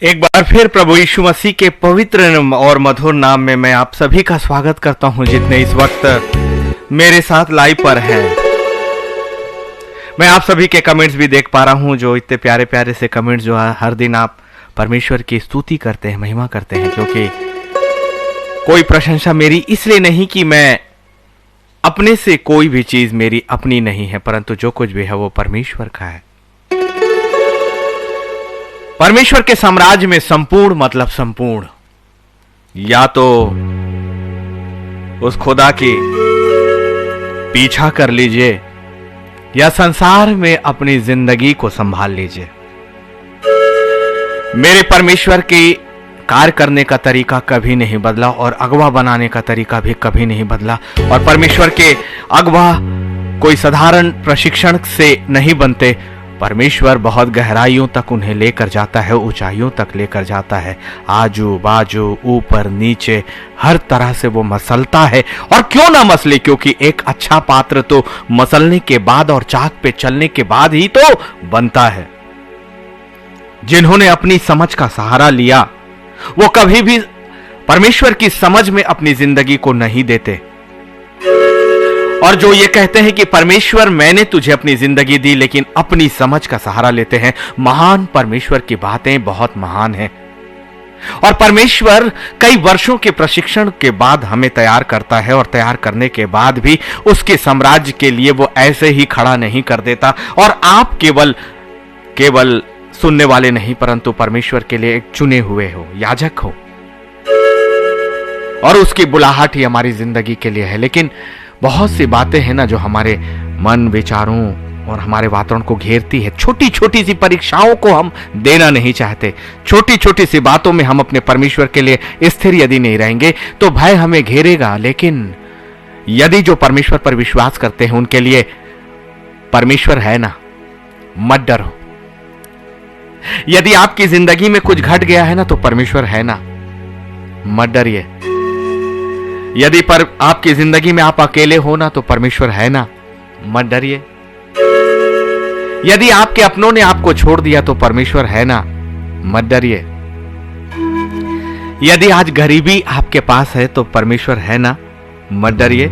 एक बार फिर प्रभु यीशु मसीह के पवित्र और मधुर नाम में मैं आप सभी का स्वागत करता हूं जितने इस वक्त मेरे साथ लाइव पर हैं। मैं आप सभी के कमेंट्स भी देख पा रहा हूं, जो इतने प्यारे प्यारे से कमेंट्स जो है हर दिन आप परमेश्वर की स्तुति करते हैं, महिमा करते हैं। क्योंकि कोई प्रशंसा मेरी इसलिए नहीं कि मैं अपने से कोई भी चीज मेरी अपनी नहीं है, परंतु जो कुछ भी है वो परमेश्वर का है। परमेश्वर के साम्राज्य में संपूर्ण मतलब संपूर्ण, या तो उस खुदा की पीछा कर लीजिए या संसार में अपनी जिंदगी को संभाल लीजिए। मेरे परमेश्वर की कार्य करने का तरीका कभी नहीं बदला और अगवा बनाने का तरीका भी कभी नहीं बदला। और परमेश्वर के अगवा कोई साधारण प्रशिक्षण से नहीं बनते। परमेश्वर बहुत गहराइयों तक उन्हें लेकर जाता है, ऊंचाइयों तक लेकर जाता है। आजू बाजू ऊपर नीचे हर तरह से वो मसलता है। और क्यों ना मसले, क्योंकि एक अच्छा पात्र तो मसलने के बाद और चाक पे चलने के बाद ही तो बनता है। जिन्होंने अपनी समझ का सहारा लिया वो कभी भी परमेश्वर की समझ में अपनी जिंदगी को नहीं देते। और जो ये कहते हैं कि परमेश्वर मैंने तुझे अपनी जिंदगी दी, लेकिन अपनी समझ का सहारा लेते हैं। महान परमेश्वर की बातें बहुत महान हैं। और परमेश्वर कई वर्षों के प्रशिक्षण के बाद हमें तैयार करता है, और तैयार करने के बाद भी उसके साम्राज्य के लिए वो ऐसे ही खड़ा नहीं कर देता। और आप केवल सुनने वाले नहीं, परंतु परमेश्वर के लिए एक चुने हुए हो, याजक हो, और उसकी बुलाहट ही हमारी जिंदगी के लिए है। लेकिन बहुत सी बातें हैं ना जो हमारे मन विचारों और हमारे वातावरण को घेरती है। छोटी छोटी सी परीक्षाओं को हम देना नहीं चाहते। छोटी छोटी सी बातों में हम अपने परमेश्वर के लिए स्थिर यदि नहीं रहेंगे तो भय हमें घेरेगा। लेकिन यदि जो परमेश्वर पर विश्वास करते हैं उनके लिए परमेश्वर है ना, मत डरो। यदि आपकी जिंदगी में कुछ घट गया है ना तो परमेश्वर है ना, मत डरिए। यदि पर आपकी जिंदगी में आप अकेले हो ना तो परमेश्वर है ना, मत डरिए। यदि आपके अपनों ने आपको छोड़ दिया तो परमेश्वर है ना, मत डरिए। यदि आज गरीबी आपके पास है तो परमेश्वर है ना, मत डरिए।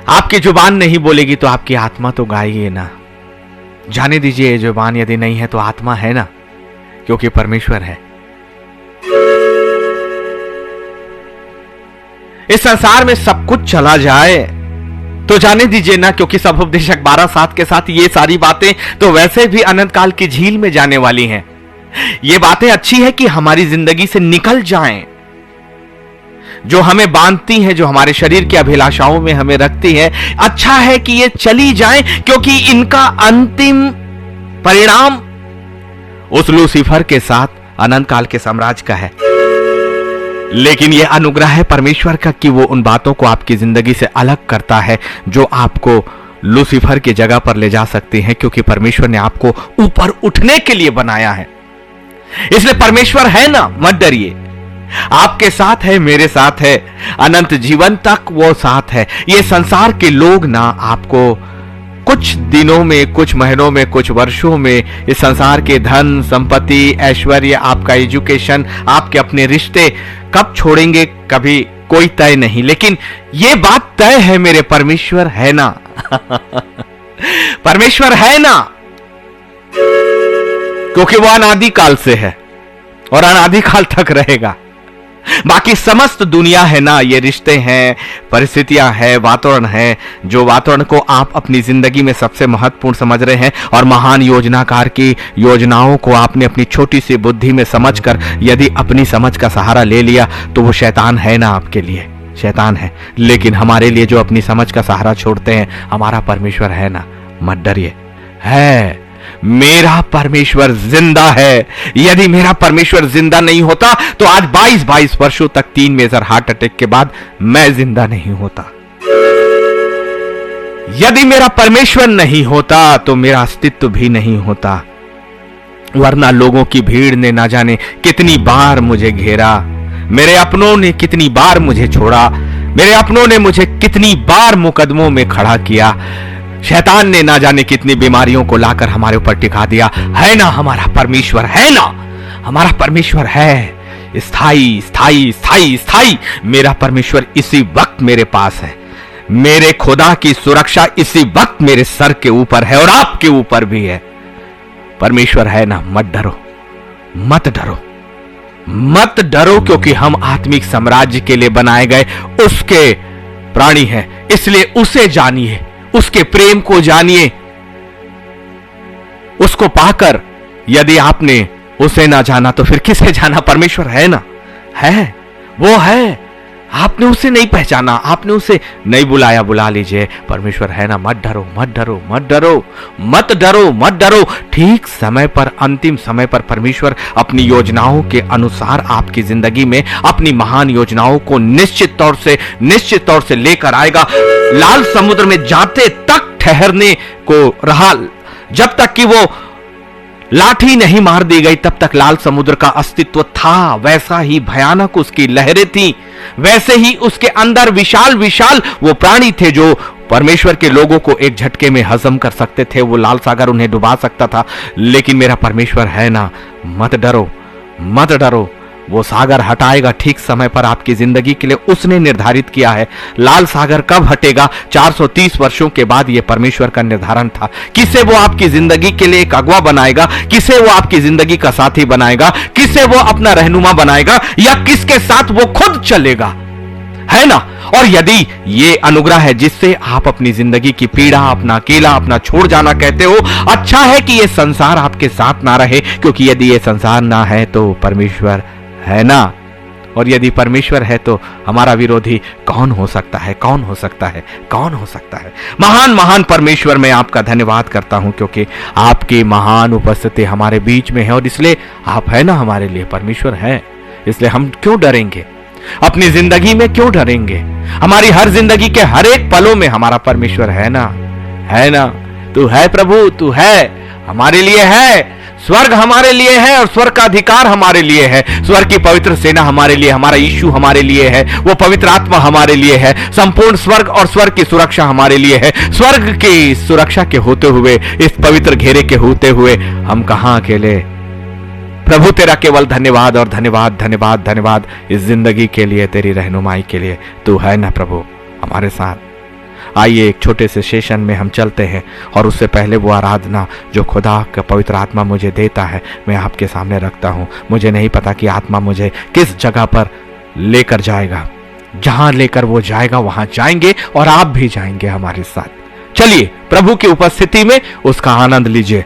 आपकी जुबान नहीं बोलेगी तो आपकी आत्मा तो गाएगी ना। जाने दीजिए, जुबान यदि नहीं है तो आत्मा है ना, क्योंकि परमेश्वर है। इस संसार में सब कुछ चला जाए तो जाने दीजिए ना, क्योंकि सब उपदेशक 12:7 के साथ ये सारी बातें तो वैसे भी अनंत काल की झील में जाने वाली हैं। ये बातें अच्छी है कि हमारी जिंदगी से निकल जाएं, जो हमें बांधती हैं, जो हमारे शरीर की अभिलाषाओं में हमें रखती है। अच्छा है कि ये चली जाएं, क्योंकि इनका अंतिम परिणाम उस लूसीफर के साथ अनंत काल के साम्राज्य का है। लेकिन यह अनुग्रह है परमेश्वर का कि वो उन बातों को आपकी जिंदगी से अलग करता है जो आपको लूसीफर की जगह पर ले जा सकती हैं, क्योंकि परमेश्वर ने आपको ऊपर उठने के लिए बनाया है। इसलिए परमेश्वर है ना, मत डरिए। आपके साथ है, मेरे साथ है, अनंत जीवन तक वो साथ है। ये संसार के लोग ना आपको कुछ दिनों में, कुछ महीनों में, कुछ वर्षों में इस संसार के धन संपत्ति, ऐश्वर्य, आपका एजुकेशन, आपके अपने रिश्ते कब छोड़ेंगे कभी कोई तय नहीं। लेकिन ये बात तय है, मेरे परमेश्वर है ना। परमेश्वर है ना, क्योंकि वो अनादि काल से है और अनादि काल तक रहेगा। बाकी समस्त दुनिया है ना, ये रिश्ते हैं, परिस्थितियां हैं, वातावरण है, जो वातावरण को आप अपनी जिंदगी में सबसे महत्वपूर्ण समझ रहे हैं। और महान योजनाकार की योजनाओं को आपने अपनी छोटी सी बुद्धि में समझकर यदि अपनी समझ का सहारा ले लिया तो वो शैतान है ना, आपके लिए शैतान है। लेकिन हमारे लिए जो अपनी समझ का सहारा छोड़ते हैं, हमारा परमेश्वर है ना, मत डरिए। है, मेरा परमेश्वर जिंदा है। यदि मेरा परमेश्वर जिंदा नहीं होता तो आज 22 वर्षों तक 3 मेजर हार्ट अटैक के बाद मैं जिंदा नहीं होता। यदि मेरा परमेश्वर नहीं होता तो मेरा अस्तित्व भी नहीं होता। वरना लोगों की भीड़ ने ना जाने कितनी बार मुझे घेरा, मेरे अपनों ने कितनी बार मुझे छोड़ा, मेरे अपनों ने मुझे कितनी बार मुकदमों में खड़ा किया। शैतान ने ना जाने कितनी बीमारियों को लाकर हमारे ऊपर टिका दिया। है ना हमारा परमेश्वर, है ना हमारा परमेश्वर है स्थाई स्थाई स्थाई स्थाई। मेरा परमेश्वर इसी वक्त मेरे पास है। मेरे खुदा की सुरक्षा इसी वक्त मेरे सर के ऊपर है और आपके ऊपर भी है। परमेश्वर है ना, मत डरो, मत डरो, मत डरो, क्योंकि हम आत्मिक साम्राज्य के लिए बनाए गए उसके प्राणी हैं। इसलिए उसे जानिए, उसके प्रेम को जानिए। उसको पाकर यदि आपने उसे ना जाना तो फिर किसे जाना? परमेश्वर है ना, है, वो है। आपने उसे नहीं पहचाना, आपने उसे नहीं बुलाया, बुला लीजिए। परमेश्वर है ना, मत डरो, मत डरो, मत डरो, मत डरो, मत डरो। ठीक समय पर, अंतिम समय पर परमेश्वर अपनी योजनाओं के अनुसार आपकी जिंदगी में अपनी महान योजनाओं को निश्चित तौर से लेकर आएगा। लाल समुद्र में जाते तक ठहरने को रहा, जब तक कि वो लाठी नहीं मार दी गई तब तक लाल समुद्र का अस्तित्व था। वैसा ही भयानक उसकी लहरें थी, वैसे ही उसके अंदर विशाल विशाल वो प्राणी थे जो परमेश्वर के लोगों को एक झटके में हजम कर सकते थे। वो लाल सागर उन्हें डुबा सकता था, लेकिन मेरा परमेश्वर है ना, मत डरो, मत डरो। वो सागर हटाएगा ठीक समय पर आपकी जिंदगी के लिए उसने निर्धारित किया है। लाल सागर कब हटेगा? 430 वर्षों के बाद। यह परमेश्वर का निर्धारण था। किसे वो आपकी जिंदगी के लिए एक अगवा बनाएगा, किसे वो आपकी जिंदगी का साथी बनाएगा, किसे वो अपना रहनुमा बनाएगा, या किसके साथ वो खुद चलेगा, है ना। और यदि ये अनुग्रह है जिससे आप अपनी जिंदगी की पीड़ा, अपना अकेला, अपना छोड़ जाना कहते हो, अच्छा है कि ये संसार आपके साथ ना रहे, क्योंकि यदि ये संसार ना है तो परमेश्वर है ना। और यदि परमेश्वर है तो हमारा विरोधी कौन हो सकता है? कौन हो सकता है? कौन हो सकता है? महान महान परमेश्वर, मैं आपका धन्यवाद करता हूं क्योंकि आपकी महान उपस्थिति हमारे बीच में है, और इसलिए आप है ना हमारे लिए। परमेश्वर है, इसलिए हम क्यों डरेंगे? अपनी जिंदगी में क्यों डरेंगे? हमारी हर जिंदगी के हर एक पलों में हमारा परमेश्वर है ना, है ना। तू है प्रभु, तू है, हमारे लिए है। स्वर्ग हमारे लिए है और स्वर्ग का अधिकार हमारे लिए है। स्वर्ग की पवित्र सेना हमारे लिए, हमारा यीशु हमारे लिए है, वो पवित्र आत्मा हमारे लिए है। संपूर्ण स्वर्ग और स्वर्ग की सुरक्षा हमारे लिए है। स्वर्ग की सुरक्षा के होते हुए, इस पवित्र घेरे के होते हुए हम कहां अकेले? प्रभु तेरा केवल धन्यवाद और धन्यवाद, धन्यवाद, धन्यवाद इस जिंदगी के लिए, तेरी रहनुमाई के लिए। तू है ना प्रभु हमारे साथ। आइए एक छोटे से सेशन में हम चलते हैं, और उससे पहले वो आराधना जो खुदा का पवित्र आत्मा मुझे देता है मैं आपके सामने रखता हूं। मुझे नहीं पता कि आत्मा मुझे किस जगह पर लेकर जाएगा। जहां लेकर वो जाएगा वहां जाएंगे, और आप भी जाएंगे हमारे साथ। चलिए प्रभु की उपस्थिति में उसका आनंद लीजिए।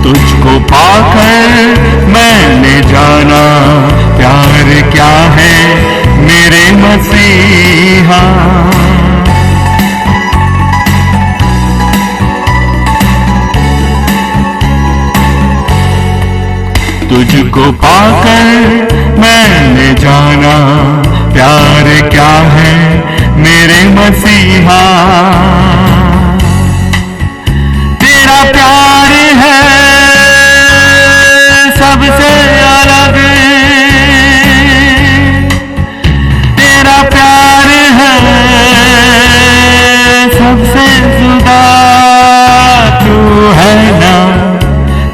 तुझको पाकर मैंने जाना प्यार क्या है मेरे मसीहा। तुझको पाकर मैंने जाना प्यार क्या है मेरे मसीहा। तेरा प्यार है सबसे अलग, तेरा प्यार है सबसे जुदा। तू है ना,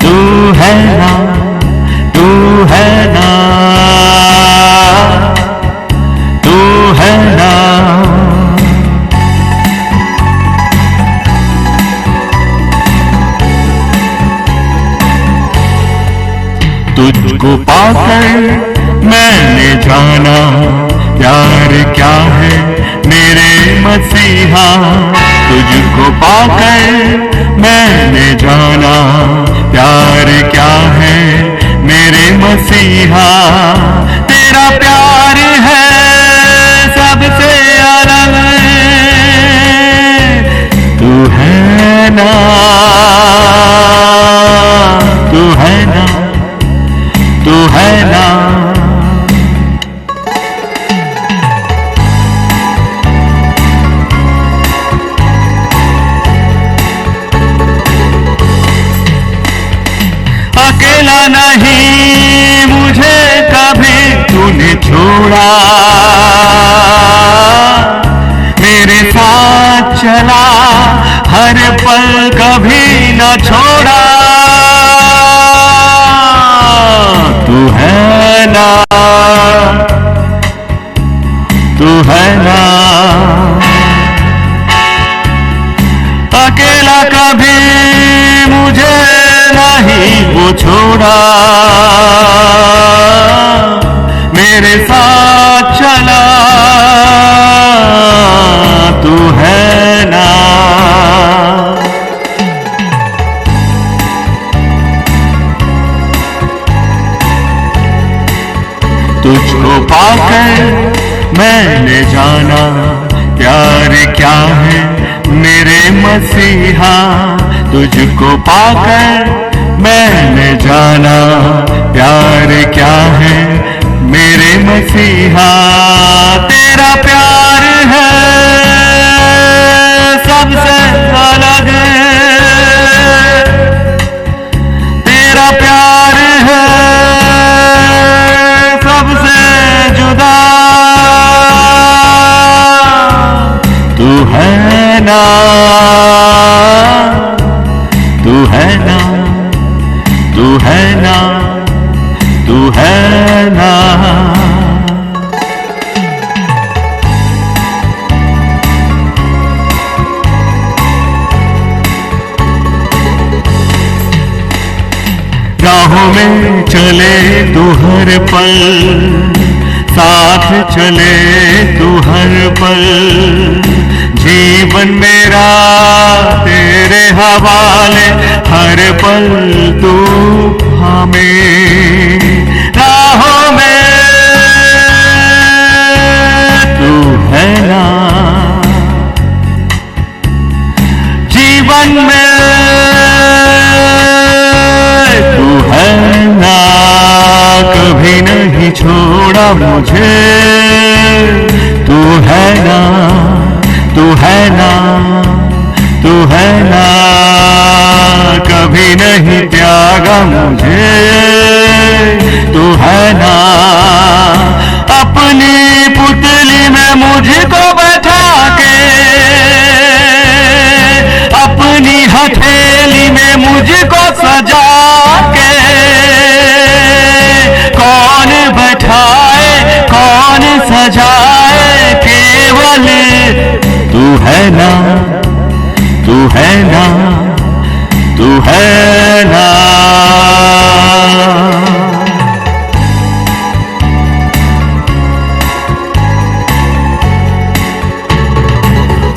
तू है ना, तू है ना, तू है ना। तुझको पाकर मैंने जाना प्यार क्या है मेरे मसीहा। तुझको पाकर मैंने जाना प्यार क्या है मेरे मसीहा। तेरा प्यार है सबसे अलग, तू है ना, अकेला नहीं मुझे कभी तूने छोड़ा, मेरे साथ चला हर पल कभी न छोड़ा। तू है ना, तू है ना, अकेला कभी मुझे नहीं वो छोड़ा, मेरे साथ चला। तू है ना, तुझको पाकर मैंने जाना प्यार क्या है मेरे मसीहा। तुझको पाकर मैंने जाना प्यार क्या है मेरे मसीहा। तेरा प्यार है सबसे अलग, तेरा प्यार है सबसे जुदा। तू है ना, तू है ना, तू है ना, तू है ना। राहों में चले तू हर पल, साथ चले तू हर पल। जीवन मेरा तेरे हवाले, हर पल तू हमें। राहों में तू है ना, जीवन में तू है ना, कभी नहीं छोड़ा मुझे। तू है ना, तू है ना, तू है ना, कभी नहीं त्यागा मुझे। तू है ना, अपनी पुतली में मुझको बैठा के, अपनी हथेली में मुझको सजा के। कौन बैठाए कौन सजाए, केवल तू है ना, तू है ना, तू है ना।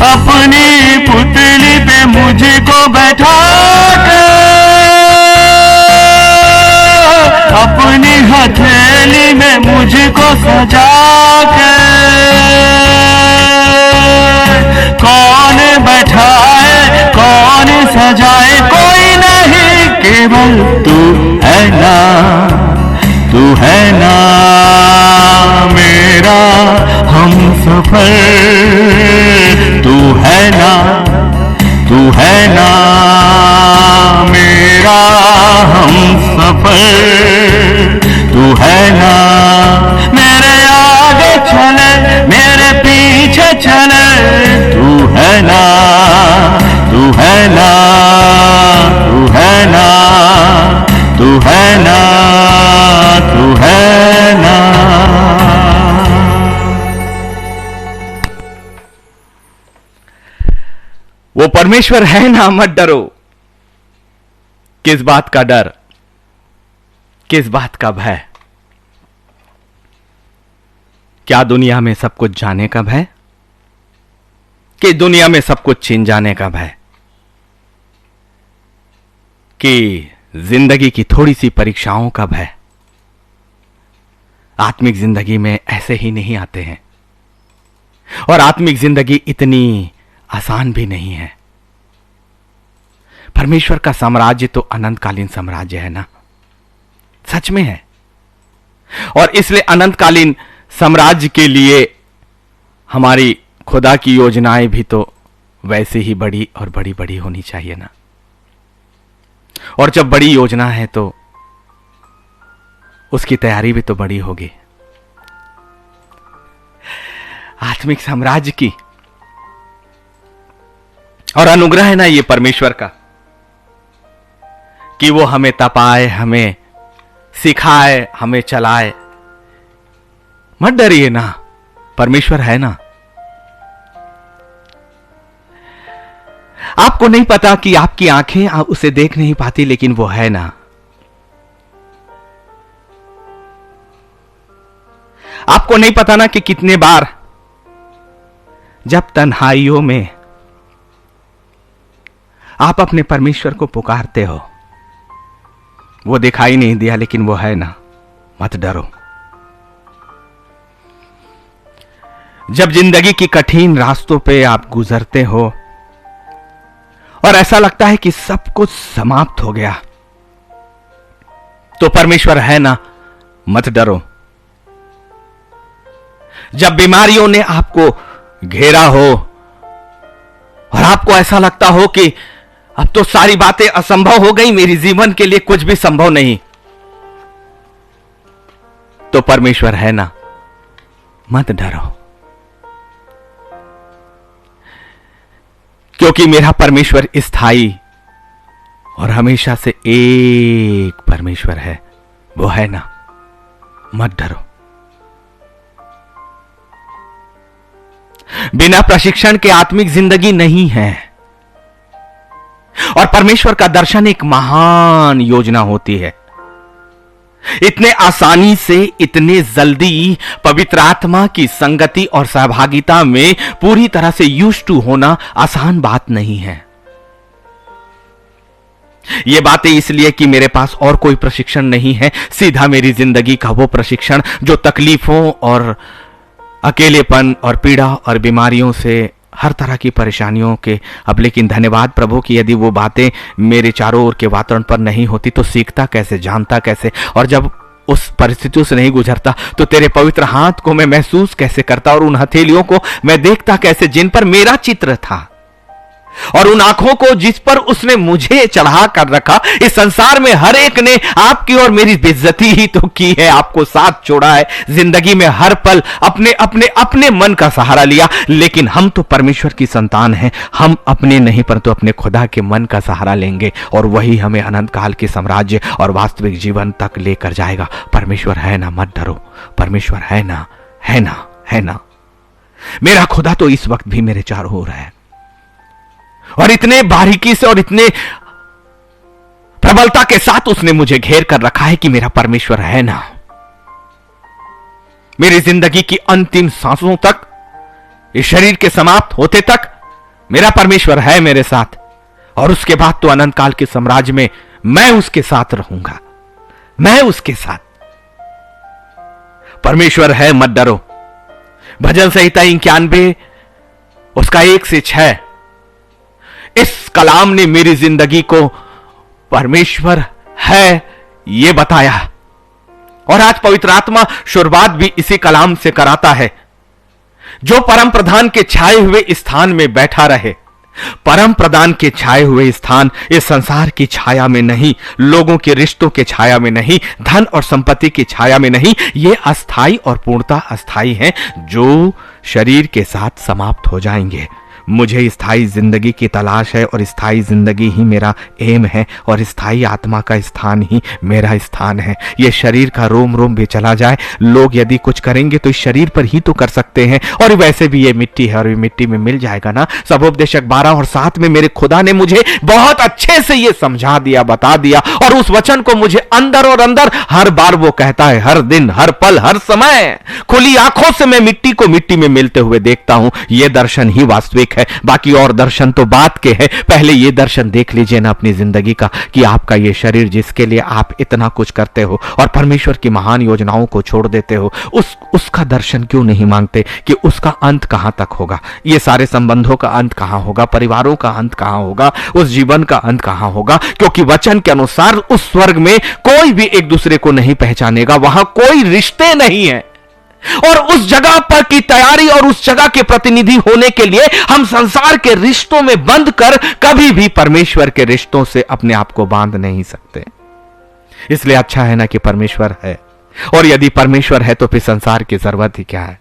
अपनी पुतली पे मुझको बैठा के, अपनी हथेली में मुझको सजा के। कौन बैठाए कौन सजाए, कोई नहीं, केवल तू है ना, तू है ना, मेरा हम सफर। तू है ना, तू है ना, मेरा हम सफर। तू है ना, मेरे आगे चले मेरे पीछे चले। तू है ना, तू है ना, तू है ना, तू है ना, तू है ना। वो परमेश्वर है ना, मत डरो। किस बात का डर, किस बात का भय? क्या दुनिया में सब कुछ जाने का भय, कि दुनिया में सब कुछ छीन जाने का भय, कि जिंदगी की थोड़ी सी परीक्षाओं का भय? आत्मिक जिंदगी में ऐसे ही नहीं आते हैं, और आत्मिक जिंदगी इतनी आसान भी नहीं है। परमेश्वर का साम्राज्य तो अनंतकालीन साम्राज्य है ना, सच में है। और इसलिए अनंतकालीन साम्राज्य के लिए हमारी खुदा की योजनाएं भी तो वैसे ही बड़ी और बड़ी बड़ी होनी चाहिए ना। और जब बड़ी योजना है तो उसकी तैयारी भी तो बड़ी होगी। आत्मिक साम्राज्य की और अनुग्रह है ना ये परमेश्वर का कि वो हमें तपाए, हमें सिखाए, हमें चलाए। मत डरिए ना, परमेश्वर है ना। आपको नहीं पता कि आपकी आंखें आप उसे देख नहीं पाती, लेकिन वो है ना। आपको नहीं पता ना कि कितने बार जब तन्हाइयों में आप अपने परमेश्वर को पुकारते हो, वो दिखाई नहीं दिया, लेकिन वो है ना। मत डरो। जब जिंदगी की कठिन रास्तों पे आप गुजरते हो और ऐसा लगता है कि सब कुछ समाप्त हो गया, तो परमेश्वर है ना। मत डरो। जब बीमारियों ने आपको घेरा हो और आपको ऐसा लगता हो कि अब तो सारी बातें असंभव हो गई, मेरी जीवन के लिए कुछ भी संभव नहीं, तो परमेश्वर है ना। मत डरो, क्योंकि मेरा परमेश्वर स्थायी और हमेशा से एक परमेश्वर है, वो है ना। मत डरो। बिना प्रशिक्षण के आत्मिक जिंदगी नहीं है, और परमेश्वर का दर्शन एक महान योजना होती है। इतने आसानी से, इतने जल्दी पवित्र आत्मा की संगति और सहभागिता में पूरी तरह से यूज्ड टू होना आसान बात नहीं है। ये बातें इसलिए कि मेरे पास और कोई प्रशिक्षण नहीं है, सीधा मेरी जिंदगी का वो प्रशिक्षण जो तकलीफों और अकेलेपन और पीड़ा और बीमारियों से, हर तरह की परेशानियों के। अब लेकिन धन्यवाद प्रभु कि यदि वो बातें मेरे चारों ओर के वातावरण पर नहीं होती तो सीखता कैसे, जानता कैसे, और जब उस परिस्थितियों से नहीं गुजरता तो तेरे पवित्र हाथ को मैं महसूस कैसे करता, और उन हथेलियों को मैं देखता कैसे जिन पर मेरा चित्र था, और उन आंखों को जिस पर उसने मुझे चढ़ा कर रखा। इस संसार में हर एक ने आपकी और मेरी बेइज्जती ही तो की है, आपको साथ छोड़ा है जिंदगी में, हर पल अपने अपने अपने मन का सहारा लिया। लेकिन हम तो परमेश्वर की संतान हैं, हम अपने नहीं परंतु अपने खुदा के मन का सहारा लेंगे, और वही हमें अनंत काल के साम्राज्य और वास्तविक जीवन तक लेकर जाएगा। परमेश्वर है ना। मत डरो, परमेश्वर है ना, है ना, है ना। मेरा खुदा तो इस वक्त भी मेरे चारों ओर है, और इतने बारीकी से और इतने प्रबलता के साथ उसने मुझे घेर कर रखा है कि मेरा परमेश्वर है ना। मेरी जिंदगी की अंतिम सांसों तक, इस शरीर के समाप्त होते तक मेरा परमेश्वर है मेरे साथ, और उसके बाद तो अनंत काल के साम्राज्य में मैं उसके साथ रहूंगा, मैं उसके साथ। परमेश्वर है, मत डरो। भजन संहिता 91 उसका 1 से 6, इस कलाम ने मेरी जिंदगी को परमेश्वर है ये बताया, और आज पवित्र आत्मा शुरुआत भी इसी कलाम से कराता है। जो परम प्रधान के छाए हुए स्थान में बैठा रहे। परम प्रधान के छाए हुए स्थान इस संसार की छाया में नहीं, लोगों के रिश्तों के छाया में नहीं, धन और संपत्ति की छाया में नहीं। ये अस्थाई और पूर्णता अस्थाई हैं, जो शरीर के साथ समाप्त हो जाएंगे। मुझे स्थायी जिंदगी की तलाश है, और स्थायी जिंदगी ही मेरा एम है, और स्थायी आत्मा का स्थान ही मेरा स्थान है। ये शरीर का रोम रोम भी चला जाए, लोग यदि कुछ करेंगे तो इस शरीर पर ही तो कर सकते हैं, और वैसे भी ये मिट्टी है और ये मिट्टी में मिल जाएगा ना। सबोपदेशक 12 और 7 में मेरे खुदा ने मुझे बहुत अच्छे से ये समझा दिया, बता दिया, और उस वचन को मुझे अंदर और अंदर हर बार वो कहता है, हर दिन, हर पल, हर समय खुली आंखों से मैं मिट्टी को मिट्टी में मिलते हुए देखता हूं। ये दर्शन ही वास्तविक है, बाकी और दर्शन तो बात के है। पहले ये दर्शन देख लीजिए ना अपनी जिंदगी का, कि आपका ये शरीर जिसके लिए आप इतना कुछ करते हो और परमेश्वर की महान योजनाओं को छोड़ देते हो, उसका दर्शन क्यों नहीं मांगते कि उसका अंत कहां तक होगा, ये सारे संबंधों का अंत कहां होगा, परिवारों का अंत कहां होगा, उस जीवन का अंत कहां होगा। क्योंकि वचन के अनुसार उस स्वर्ग में कोई भी एक दूसरे को नहीं पहचानेगा, वहां कोई रिश्ते नहीं है, और उस जगह पर की तैयारी और उस जगह के प्रतिनिधि होने के लिए हम संसार के रिश्तों में बंद कर कभी भी परमेश्वर के रिश्तों से अपने आप को बांध नहीं सकते। इसलिए अच्छा है ना कि परमेश्वर है, और यदि परमेश्वर है तो फिर संसार की जरूरत ही क्या है,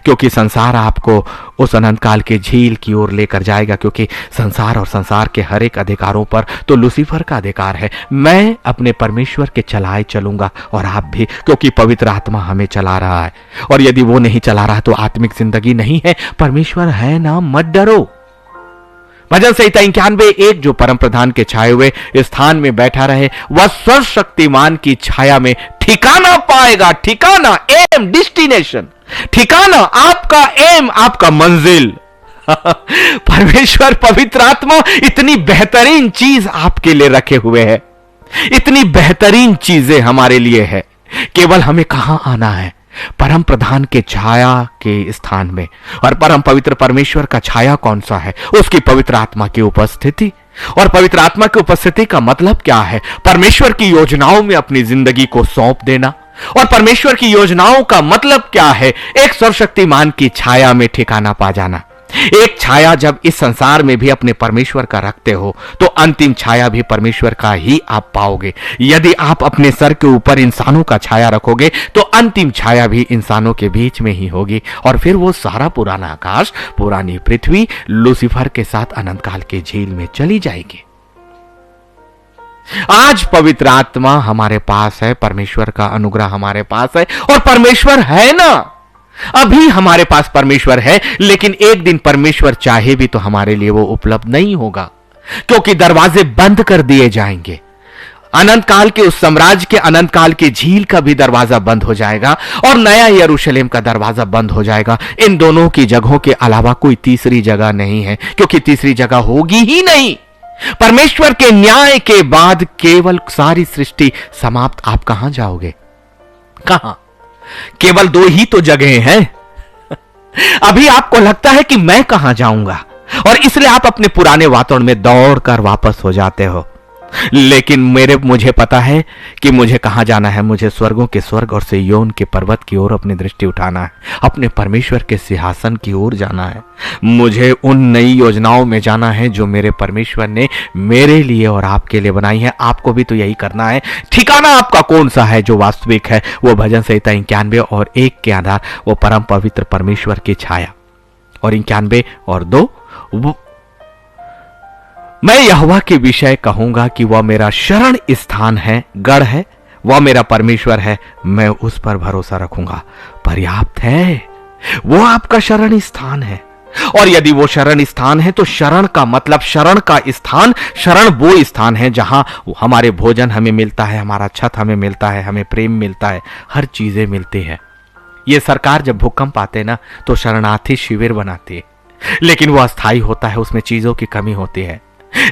क्योंकि संसार आपको उस अनंत काल के झील की ओर लेकर जाएगा। क्योंकि संसार और संसार के हर एक अधिकारों पर तो लूसीफर का अधिकार है। मैं अपने परमेश्वर के चलाए चलूंगा और आप भी, क्योंकि पवित्र आत्मा हमें चला रहा है। और यदि वो नहीं चला रहा तो आत्मिक जिंदगी नहीं है। परमेश्वर है ना, मत डरो। भजन संहिता 91:1, जो परम प्रधान के छाए हुए स्थान में बैठा रहे वह सर्वशक्तिमान की छाया में ठिकाना पाएगा। ठिकाना, एम, डेस्टिनेशन, ठिकाना, आपका एम, आपका मंजिल। परमेश्वर पवित्र आत्मा इतनी बेहतरीन चीज आपके लिए रखे हुए है, इतनी बेहतरीन चीजें हमारे लिए है। केवल हमें कहां आना है, परम प्रधान के छाया के स्थान में। और परम पवित्र परमेश्वर का छाया कौन सा है? उसकी पवित्र आत्मा की उपस्थिति। और पवित्र आत्मा की उपस्थिति का मतलब क्या है? परमेश्वर की योजनाओं में अपनी जिंदगी को सौंप देना। और परमेश्वर की योजनाओं का मतलब क्या है? एक सर्वशक्तिमान की छाया में ठिकाना पा जाना। एक छाया जब इस संसार में भी अपने परमेश्वर का रखते हो तो अंतिम छाया भी परमेश्वर का ही आप पाओगे। यदि आप अपने सर के ऊपर इंसानों का छाया रखोगे तो अंतिम छाया भी इंसानों के बीच में ही होगी। और फिर वो सारा पुराना आकाश, पुरानी पृथ्वी लूसीफर के साथ अनंत काल के झील में चली जाएगी। आज पवित्र आत्मा हमारे पास है, परमेश्वर का अनुग्रह हमारे पास है। और परमेश्वर है ना, अभी हमारे पास परमेश्वर है, लेकिन एक दिन परमेश्वर चाहे भी तो हमारे लिए वो उपलब्ध नहीं होगा, क्योंकि दरवाजे बंद कर दिए जाएंगे। अनंत काल के उस साम्राज्य के, अनंत काल के झील का भी दरवाजा बंद हो जाएगा और नया यरूशलेम का दरवाजा बंद हो जाएगा। इन दोनों की जगहों के अलावा कोई तीसरी जगह नहीं है, क्योंकि तीसरी जगह होगी ही नहीं। परमेश्वर के न्याय के बाद केवल सारी सृष्टि समाप्त। आप कहां जाओगे? कहां? केवल दो ही तो जगह हैं। अभी आपको लगता है कि मैं कहां जाऊंगा, और इसलिए आप अपने पुराने वातावरण में दौड़कर वापस हो जाते हो। लेकिन मुझे पता है कि मुझे कहां जाना है। मुझे स्वर्गों के स्वर्ग और सिय्योन के पर्वत की ओर अपनी दृष्टि उठाना है, अपने परमेश्वर के सिंहासन की ओर जाना है। मुझे उन नई योजनाओं में जाना है जो मेरे परमेश्वर ने मेरे लिए और आपके लिए बनाई है। आपको भी तो यही करना है। ठिकाना आपका कौन सा है जो वास्तविक है? वो भजन संहिता 91:1 के आधार वो परम पवित्र परमेश्वर की छाया। और 91:2, मैं यहोवा के विषय कहूंगा कि वह मेरा शरण स्थान है, गढ़ है, वह मेरा परमेश्वर है, मैं उस पर भरोसा रखूंगा। पर्याप्त है, वो आपका शरण स्थान है। और यदि वो शरण स्थान है तो शरण का मतलब, शरण का स्थान, शरण वो स्थान है जहां हमारे भोजन हमें मिलता है, हमारा छत हमें मिलता है, हमें प्रेम मिलता है, हर चीजें मिलती है। ये सरकार जब भूकंप आते ना तो शरणार्थी शिविर बनाती है, लेकिन वो अस्थायी होता है, उसमें चीजों की कमी होती है।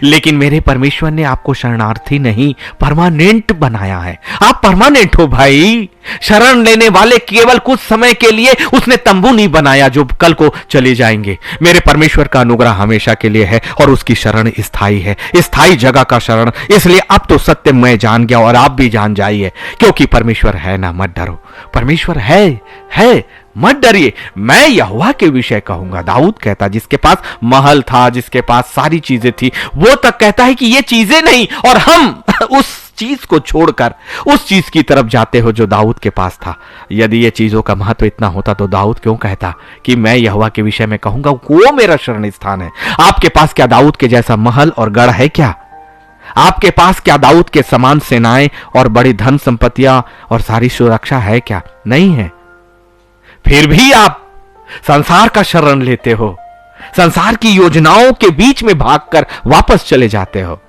लेकिन मेरे परमेश्वर ने आपको शरणार्थी नहीं, परमानेंट बनाया है। आप परमानेंट हो भाई। शरण लेने वाले केवल कुछ समय के लिए, उसने तंबू नहीं बनाया जो कल को चले जाएंगे। मेरे परमेश्वर का अनुग्रह हमेशा के लिए है और उसकी शरण स्थायी है, स्थायी जगह का शरण। इसलिए अब तो सत्य मैं जान गया और आप भी जान जाइए, क्योंकि परमेश्वर है ना, मत डरो। परमेश्वर है, मत डरिए। मैं यहोवा के विषय कहूंगा। दाऊद कहता, जिसके पास महल था, जिसके पास सारी चीजें थी, वो तक कहता है कि ये चीजें नहीं, और हम उस चीज को छोड़कर उस चीज की तरफ जाते हो जो दाऊद के पास था। यदि ये चीजों का महत्व इतना होता तो दाऊद क्यों कहता कि मैं यहोवा के विषय में कहूंगा, वो मेरा शरण स्थान है। आपके पास क्या दाऊद के जैसा महल और गढ़ है क्या? आपके पास क्या दाऊद के समान सेनाएं और बड़ी धन संपत्तियां और सारी सुरक्षा है क्या? नहीं है। फिर भी आप संसार का शरण लेते हो, संसार की योजनाओं के बीच में भागकर वापस चले जाते हो,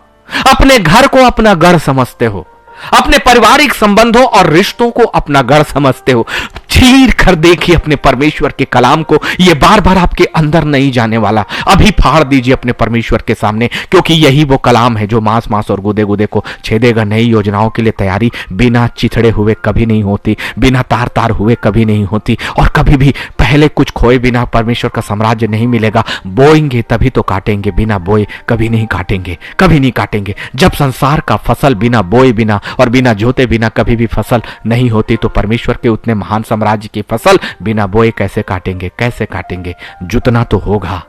अपने घर को अपना गढ़ समझते हो, अपने पारिवारिक संबंधों और रिश्तों को अपना गढ़ समझते हो। चीर कर देखिए अपने परमेश्वर के कलाम को, यह बार बार आपके अंदर नहीं जाने वाला। अभी फाड़ दीजिए अपने परमेश्वर के सामने, क्योंकि यही वो कलाम है जो मांस मांस और गुदे गुदे को छेदेगा। नई योजनाओं के लिए तैयारी बिना चिथड़े हुए कभी नहीं होती, बिना तार तार हुए कभी नहीं होती, और कभी भी पहले कुछ खोए बिना परमेश्वर का साम्राज्य नहीं मिलेगा। बोएंगे तभी तो काटेंगे, बिना बोए कभी नहीं काटेंगे, कभी नहीं काटेंगे। जब संसार का फसल बिना बोए बिना और बिना जोते बिना कभी भी फसल नहीं होती, तो परमेश्वर के उतने महान साम्राज्य की फसल बिना बोए कैसे काटेंगे? कैसे काटेंगे? जुतना तो होगा,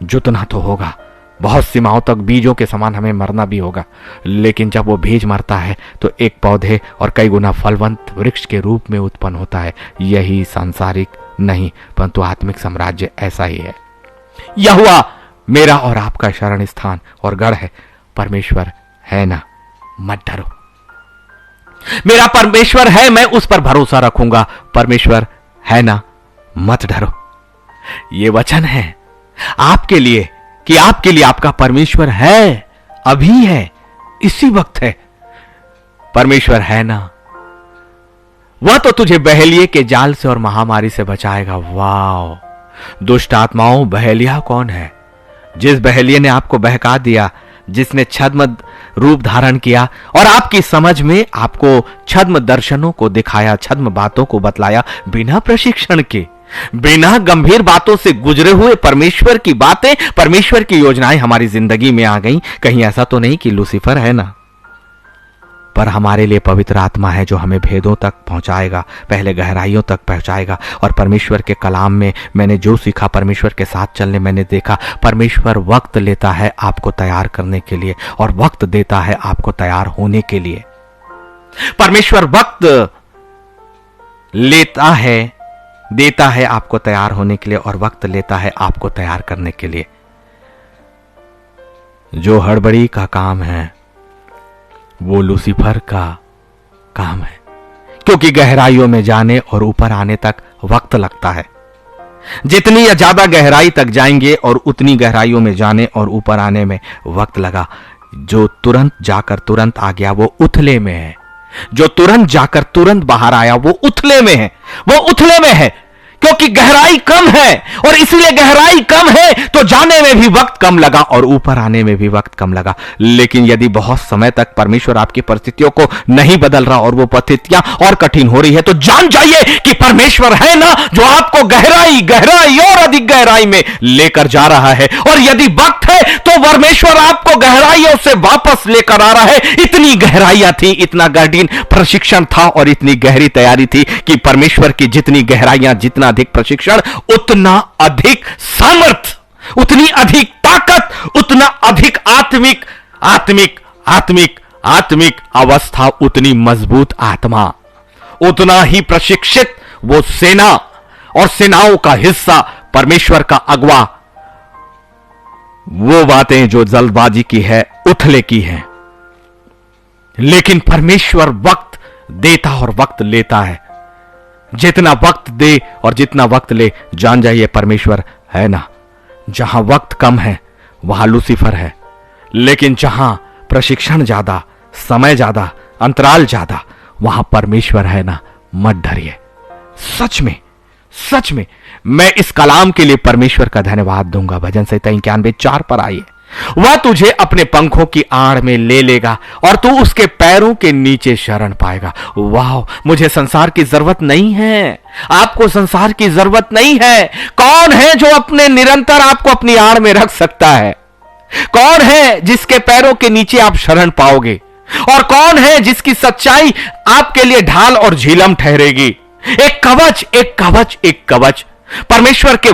जुतना तो होगा। बहुत सीमाओं तक बीजों के समान हमें मरना भी होगा, लेकिन जब वो बीज मरता है तो एक पौधे और कई गुना फलवंत वृक्ष के रूप में उत्पन्न होता है। यही सांसारिक नहीं परंतु आत्मिक साम्राज्य ऐसा ही है। यहोवा मेरा और आपका शरण स्थान और गढ़ है, परमेश्वर है ना, मत डरो। मेरा परमेश्वर है, मैं उस पर भरोसा रखूंगा, परमेश्वर है ना, मत डरो। ये वचन है आपके लिए कि आपके लिए आपका परमेश्वर है, अभी है, इसी वक्त है। परमेश्वर है ना, वह तो तुझे बहेलिए के जाल से और महामारी से बचाएगा। वाह! दुष्ट आत्माओं, बहेलिया कौन है? जिस बहेलिए ने आपको बहका दिया, जिसने छद्म रूप धारण किया और आपकी समझ में आपको छद्म दर्शनों को दिखाया, छद्म बातों को बतलाया, बिना प्रशिक्षण के, बिना गंभीर बातों से गुजरे हुए परमेश्वर की बातें, परमेश्वर की योजनाएं हमारी जिंदगी में आ गई। कहीं ऐसा तो नहीं कि लूसीफर है ना, पर हमारे लिए पवित्र आत्मा है जो हमें भेदों तक पहुंचाएगा, पहले गहराइयों तक पहुंचाएगा। और परमेश्वर के कलाम में मैंने जो सीखा, परमेश्वर के साथ चलने मैंने देखा, परमेश्वर वक्त लेता है आपको तैयार करने के लिए और वक्त देता है आपको तैयार होने के लिए। परमेश्वर वक्त लेता है, देता है आपको तैयार होने के लिए और वक्त लेता है आपको तैयार करने के लिए। जो हड़बड़ी का काम है वो लूसीफर का काम है, क्योंकि गहराइयों में जाने और ऊपर आने तक वक्त लगता है। जितनी या ज्यादा गहराई तक जाएंगे और उतनी गहराइयों में जाने और ऊपर आने में वक्त लगा। जो तुरंत जाकर तुरंत आ गया वो उथले में है, जो तुरंत जाकर तुरंत बाहर आया वो उथले में है, वो उथले में है, क्योंकि गहराई कम है। और इसलिए गहराई कम है तो जाने में भी वक्त कम लगा और ऊपर आने में भी वक्त कम लगा। लेकिन यदि बहुत समय तक परमेश्वर आपकी परिस्थितियों को नहीं बदल रहा और वो परिस्थितियां और कठिन हो रही है, तो जान जाइए कि परमेश्वर है ना, जो आपको गहराई गहराई और अधिक गहराई में लेकर जा रहा है। और यदि वक्त है तो परमेश्वर आपको गहराइयों से वापस लेकर आ रहा है। इतनी गहराइयां थी, इतना कठिन प्रशिक्षण था और इतनी गहरी तैयारी थी कि परमेश्वर की जितनी गहराइयां, जितना अधिक प्रशिक्षण, उतना अधिक सामर्थ, उतनी अधिक ताकत, उतना अधिक आत्मिक आत्मिक आत्मिक आत्मिक अवस्था, उतनी मजबूत आत्मा, उतना ही प्रशिक्षित वो सेना और सेनाओं का हिस्सा, परमेश्वर का अगवा। वो बातें जो जल्दबाजी की है, उथले की है, लेकिन परमेश्वर वक्त देता और वक्त लेता है। जितना वक्त दे और जितना वक्त ले, जान जाइए परमेश्वर है ना। जहां वक्त कम है वहां लूसीफर है, लेकिन जहां प्रशिक्षण ज्यादा, समय ज्यादा, अंतराल ज्यादा, वहां परमेश्वर है ना, मत डरिए। सच में, सच में मैं इस कलाम के लिए परमेश्वर का धन्यवाद दूंगा। भजन संहिता 91:4 पर आइए। वह तुझे अपने पंखों की आड़ में ले लेगा और तू उसके पैरों के नीचे शरण पाएगा। वाह! मुझे संसार की जरूरत नहीं है, आपको संसार की जरूरत नहीं है। कौन है जो अपने निरंतर आपको अपनी आड़ में रख सकता है? कौन है जिसके पैरों के नीचे आप शरण पाओगे? और कौन है जिसकी सच्चाई आपके लिए ढाल और झीलम ठहरेगी? एक कवच, एक कवच, एक कवच। परमेश्वर के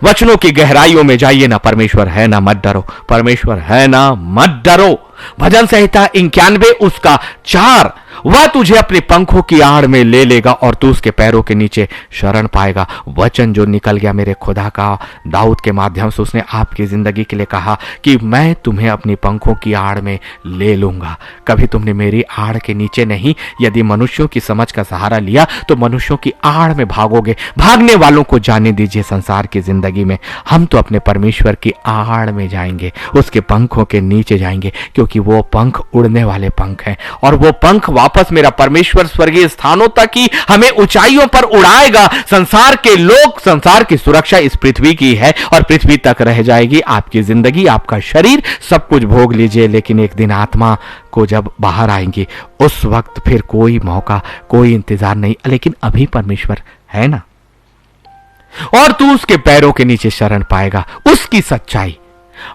वचनों की गहराइयों में जाइए ना। परमेश्वर है ना, मत डरो। परमेश्वर है ना, मत डरो। भजन संहिता 91:4। वह तुझे अपने पंखों की आड़ में ले लेगा और तू उसके पैरों के नीचे शरण पाएगा। वचन जो निकल गया मेरे खुदा का, दाऊद के माध्यम से उसने आपकी जिंदगी के लिए कहा कि मैं तुम्हें अपनी पंखों की आड़ में ले लूंगा। कभी तुमने मेरी आड़ के नीचे नहीं, यदि मनुष्यों की समझ का सहारा लिया तो मनुष्यों की आड़ में भागोगे। भागने वालों को जाने दीजिए संसार की जिंदगी में। हम तो अपने परमेश्वर की आड़ में जाएंगे, उसके पंखों के नीचे जाएंगे, क्योंकि वो पंख उड़ने वाले पंख हैं और वो पंख वापस मेरा परमेश्वर स्वर्गीय स्थानों तक ही हमें ऊंचाइयों पर उड़ाएगा। संसार के लोग, संसार की सुरक्षा इस पृथ्वी की है और पृथ्वी तक रह जाएगी। आपकी जिंदगी, आपका शरीर, सब कुछ भोग लीजिए, लेकिन एक दिन आत्मा को जब बाहर आएंगी उस वक्त फिर कोई मौका, कोई इंतजार नहीं। लेकिन अभी परमेश्वर है ना, और तू उसके पैरों के नीचे शरण पाएगा। उसकी सच्चाई,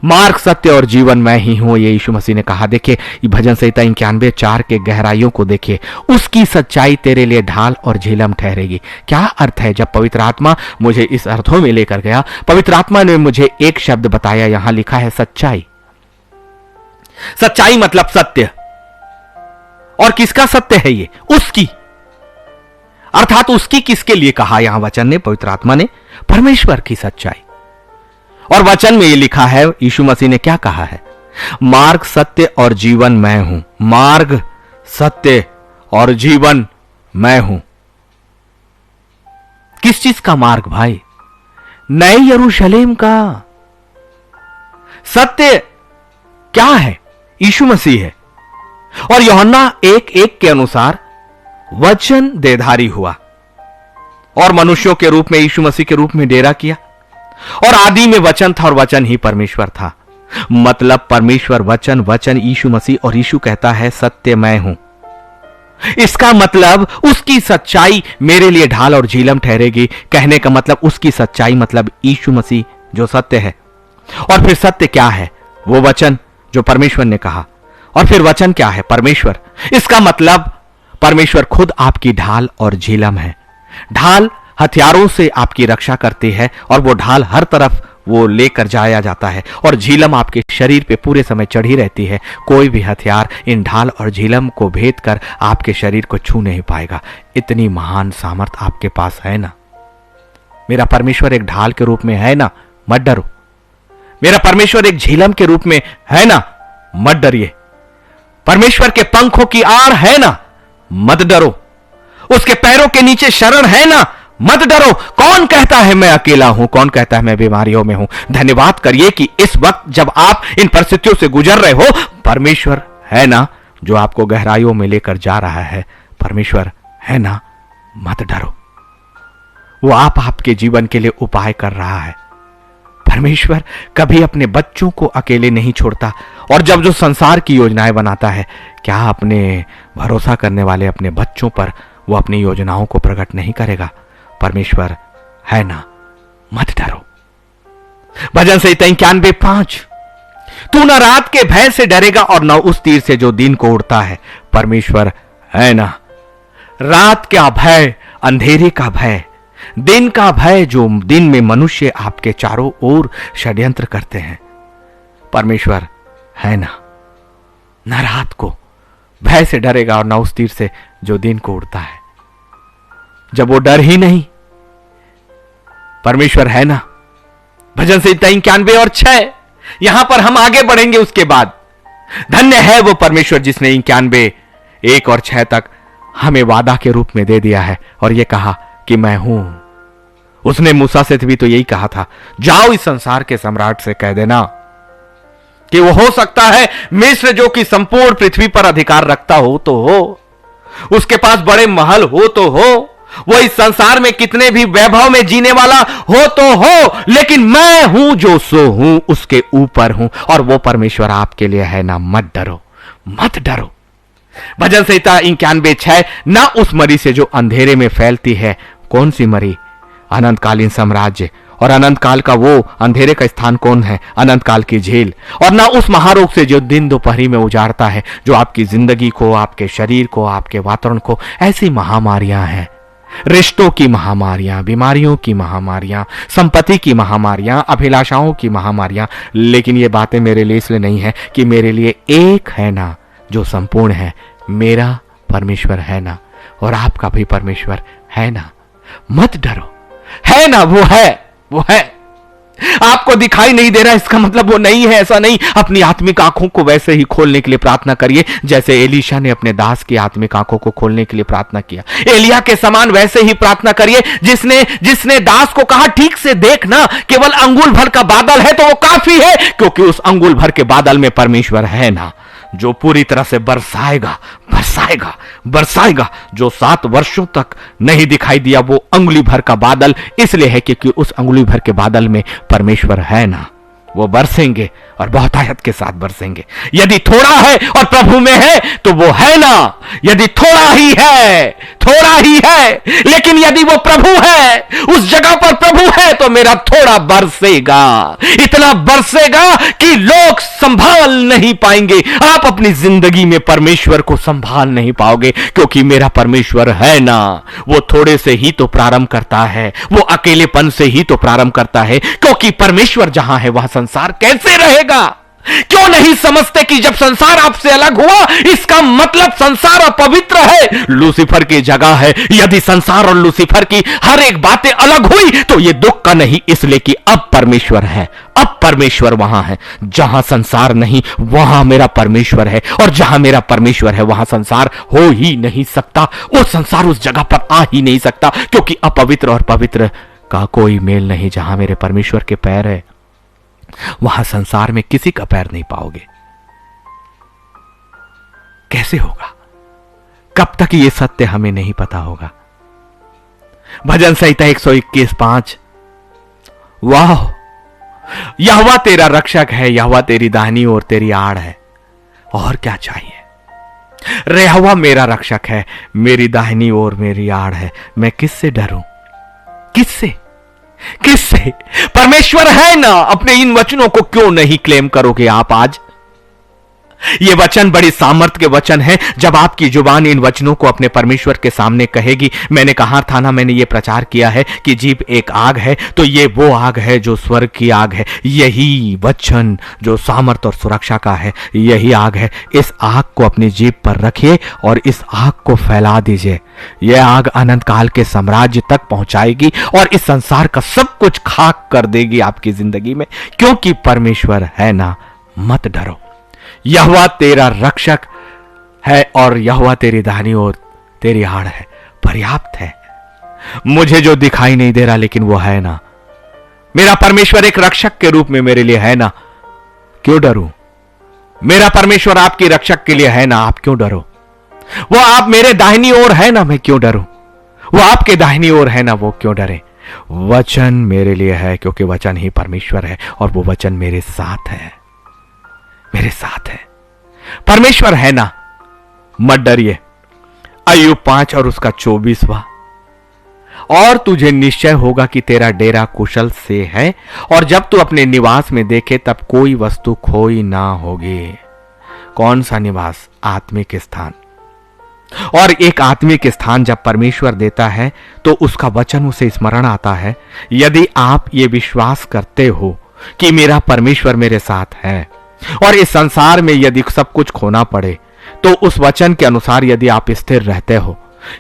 मार्ग, सत्य और जीवन मैं ही हूं, ये यीशु मसीह ने कहा। देखिए भजन संहिता 91:4 के गहराइयों को देखिए। उसकी सच्चाई तेरे लिए ढाल और झीलम ठहरेगी। क्या अर्थ है? जब पवित्र आत्मा मुझे इस अर्थों में लेकर गया, पवित्र आत्मा ने मुझे एक शब्द बताया, यहां लिखा है सच्चाई। सच्चाई मतलब सत्य। और किसका सत्य है ये? उसकी। अर्थात उसकी किसके लिए कहा यहां वचन ने, पवित्र आत्मा ने? परमेश्वर की सच्चाई। और वचन में ये लिखा है, यीशु मसीह ने क्या कहा है? मार्ग, सत्य और जीवन मैं हूं। मार्ग, सत्य और जीवन मैं हूं। किस चीज का मार्ग भाई? नए यरूशलेम का। सत्य क्या है? यीशु मसीह है। और यूहन्ना 1:1 के अनुसार वचन देहधारी हुआ और मनुष्यों के रूप में, यीशु मसीह के रूप में डेरा किया। और आदि में वचन था और वचन ही परमेश्वर था। मतलब परमेश्वर वचन, वचन यीशु मसीह, और यीशु कहता है सत्य मैं हूं। इसका मतलब उसकी सच्चाई मेरे लिए ढाल और झीलम ठहरेगी। कहने का मतलब उसकी सच्चाई मतलब यीशु मसीह जो सत्य है। और फिर सत्य क्या है? वो वचन जो परमेश्वर ने कहा। और फिर वचन क्या है? परमेश्वर। इसका मतलब परमेश्वर खुद आपकी ढाल और झीलम है। ढाल हथियारों से आपकी रक्षा करती है और वो ढाल हर तरफ वो लेकर जाया जाता है, और झीलम आपके शरीर पे पूरे समय चढ़ी रहती है। कोई भी हथियार इन ढाल और झीलम को भेद कर आपके शरीर को छू नहीं पाएगा। इतनी महान सामर्थ आपके पास है ना। मेरा परमेश्वर एक ढाल के रूप में है ना, मत डरो। मेरा परमेश्वर एक झीलम के रूप में है ना, मत डरिए। परमेश्वर के पंखों की आड़ है ना, मत डरो। उसके पैरों के नीचे शरण है ना, मत डरो। कौन कहता है मैं अकेला हूं? कौन कहता है मैं बीमारियों में हूं? धन्यवाद करिए कि इस वक्त जब आप इन परिस्थितियों से गुजर रहे हो, परमेश्वर है ना जो आपको गहराइयों में लेकर जा रहा है। परमेश्वर है ना, मत डरो। वो आपके जीवन के लिए उपाय कर रहा है। परमेश्वर कभी अपने बच्चों को अकेले नहीं छोड़ता। और जब जो संसार की योजनाएं बनाता है, क्या अपने भरोसा करने वाले अपने बच्चों पर वो अपनी योजनाओं को प्रकट नहीं करेगा? परमेश्वर है ना, मत डरो। भजन संहिता 91:5, तू न रात के भय से डरेगा और न उस तीर से जो दिन को उड़ता है। परमेश्वर है ना। रात का भय, अंधेरे का भय, दिन का भय, जो दिन में मनुष्य आपके चारों ओर षड्यंत्र करते हैं, परमेश्वर है ना। न रात को भय से डरेगा और न उस तीर से जो दिन को उड़ता है। जब वो डर ही नहीं, परमेश्वर है ना। भजन संहिता 91:6, यहां पर हम आगे बढ़ेंगे। उसके बाद धन्य है वो परमेश्वर जिसने 91:1-6 तक हमें वादा के रूप में दे दिया है और ये कहा कि मैं हूं। उसने मूसा से भी तो यही कहा था, जाओ इस संसार के सम्राट से कह देना कि वो हो सकता है मिस्र जो कि संपूर्ण पृथ्वी पर अधिकार रखता हो तो हो, उसके पास बड़े महल हो तो हो, वो इस संसार में कितने भी वैभव में जीने वाला हो तो हो, लेकिन मैं हूं जो सो हूं, उसके ऊपर हूं। और वो परमेश्वर आपके लिए है ना, मत डरो, मत डरो। भजन संहिता 91:6, ना उस मरी से जो अंधेरे में फैलती है। कौन सी मरी? अनंतकालीन साम्राज्य। और अनंत काल का वो अंधेरे का स्थान कौन है? अनंत काल की झील। और ना उस महारोग से जो दिन दोपहरी में उजाड़ता है, जो आपकी जिंदगी को, आपके शरीर को, आपके वातावरण को, ऐसी महामारियां हैं, रिश्तों की महामारियां, बीमारियों की महामारियां, संपत्ति की महामारियां, अभिलाषाओं की महामारियां। लेकिन ये बातें मेरे लिए इसलिए नहीं है कि मेरे लिए एक है ना जो संपूर्ण है। मेरा परमेश्वर है ना, और आपका भी परमेश्वर है ना। मत डरो। है ना, वो है, वो है। आपको दिखाई नहीं दे रहा, इसका मतलब वो नहीं है, ऐसा नहीं। अपनी आत्मिक आंखों को वैसे ही खोलने के लिए प्रार्थना करिए जैसे एलीशा ने अपने दास की आत्मिक आंखों को खोलने के लिए प्रार्थना किया। एलिया के समान वैसे ही प्रार्थना करिए जिसने दास को कहा, ठीक से देखना, केवल अंगुल भर का बादल है तो वो काफी है, क्योंकि उस अंगुल भर के बादल में परमेश्वर है ना, जो पूरी तरह से बरसाएगा, बरसाएगा, बरसाएगा। जो 7 वर्षों तक नहीं दिखाई दिया, वो अंगुली भर का बादल इसलिए है क्योंकि उस अंगुली भर के बादल में परमेश्वर है ना। वो बरसेंगे और बहुतायत के साथ बरसेंगे। यदि थोड़ा है और प्रभु में है तो वो है ना। यदि थोड़ा ही है, थोड़ा ही है, लेकिन यदि वो प्रभु है, उस जगह पर प्रभु है, तो मेरा थोड़ा बरसेगा, इतना बरसेगा कि लोग संभाल नहीं पाएंगे। आप अपनी जिंदगी में परमेश्वर को संभाल नहीं पाओगे, क्योंकि मेरा परमेश्वर है ना। वो थोड़े से ही तो प्रारंभ करता है, वो अकेलेपन से ही तो प्रारंभ करता है, क्योंकि परमेश्वर जहां है वहां संसार कैसे रहेगा? क्यों नहीं समझते कि जब संसार आपसे अलग हुआ इसका मतलब संसार अपवित्र है, लूसीफर की जगह है। यदि संसार और लूसीफर की हर एक बातें अलग हुई तो यह दुख का नहीं, इसलिए कि अब परमेश्वर है। अब परमेश्वर वहां है जहां संसार नहीं, वहां मेरा परमेश्वर है, और जहां मेरा परमेश्वर है वहां संसार हो ही नहीं सकता। वो संसार उस जगह पर आ ही नहीं सकता, क्योंकि अपवित्र और पवित्र का कोई मेल नहीं। जहां मेरे परमेश्वर के पैर है वहां संसार में किसी का पैर नहीं पाओगे। कैसे होगा? कब तक ये सत्य हमें नहीं पता होगा। भजन संहिता 121:5, वाह यहोवा तेरा रक्षक है, यहोवा तेरी दाहिनी ओर तेरी आड़ है, और क्या चाहिए। यहोवा मेरा रक्षक है, मेरी दाहिनी ओर मेरी आड़ है, मैं किससे डरूं? किससे? किससे? परमेश्वर है ना। अपने इन वचनों को क्यों नहीं क्लेम करोगे आप आज? ये वचन बड़ी सामर्थ्य के वचन है। जब आपकी जुबान इन वचनों को अपने परमेश्वर के सामने कहेगी, मैंने कहा था ना, मैंने ये प्रचार किया है कि जीभ एक आग है, तो ये वो आग है जो स्वर्ग की आग है। यही वचन जो सामर्थ्य और सुरक्षा का है, यही आग है। इस आग को अपनी जीभ पर रखिए और इस आग को फैला दीजिए। यह आग अनंत काल के साम्राज्य तक पहुंचाएगी और इस संसार का सब कुछ खाक कर देगी आपकी जिंदगी में, क्योंकि परमेश्वर है ना। मत डरो, यहोवा तेरा रक्षक है और यहोवा तेरी दाहिनी ओर तेरी आड़ है, पर्याप्त है। मुझे जो दिखाई नहीं दे रहा लेकिन वो है ना, मेरा परमेश्वर एक रक्षक के रूप में मेरे लिए है ना, क्यों डरूं। मेरा परमेश्वर आपकी रक्षक के लिए है ना, आप क्यों डरो। वो आप मेरे दाहिनी ओर है ना, मैं क्यों डरूं। वो आपके दाहिनी ओर है ना, वो क्यों डरे। वचन मेरे लिए है, क्योंकि वचन ही परमेश्वर है और वो वचन मेरे साथ है, मेरे साथ है। परमेश्वर है ना, मत डरिए। अय्यूब 5 और उसका 24वां, और तुझे निश्चय होगा कि तेरा डेरा कुशल से है, और जब तू अपने निवास में देखे तब कोई वस्तु खोई ना होगी। कौन सा निवास? आत्मिक स्थान। और एक आत्मिक स्थान जब परमेश्वर देता है तो उसका वचन उसे स्मरण आता है। यदि आप ये विश्वास करते हो कि मेरा परमेश्वर मेरे साथ है और इस संसार में यदि सब कुछ खोना पड़े, तो उस वचन के अनुसार यदि आप स्थिर रहते हो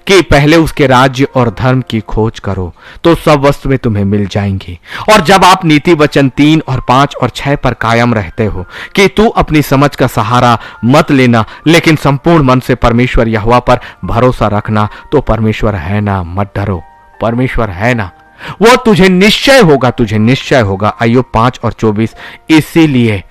कि पहले उसके राज्य और धर्म की खोज करो, तो सब वस्तुएं तुम्हें मिल जाएंगी। और जब आप नीति वचन 3 और 5 और 6 पर कायम रहते हो कि तू अपनी समझ का सहारा मत लेना, लेकिन संपूर्ण मन से परमेश्वर यहोवा पर भरोसा रखना, तो परमेश्वर है ना, मत डरो। परमेश्वर है ना, वो तुझे निश्चय होगा, तुझे निश्चय होगा। अय्यूब 5 और 24। इसीलिए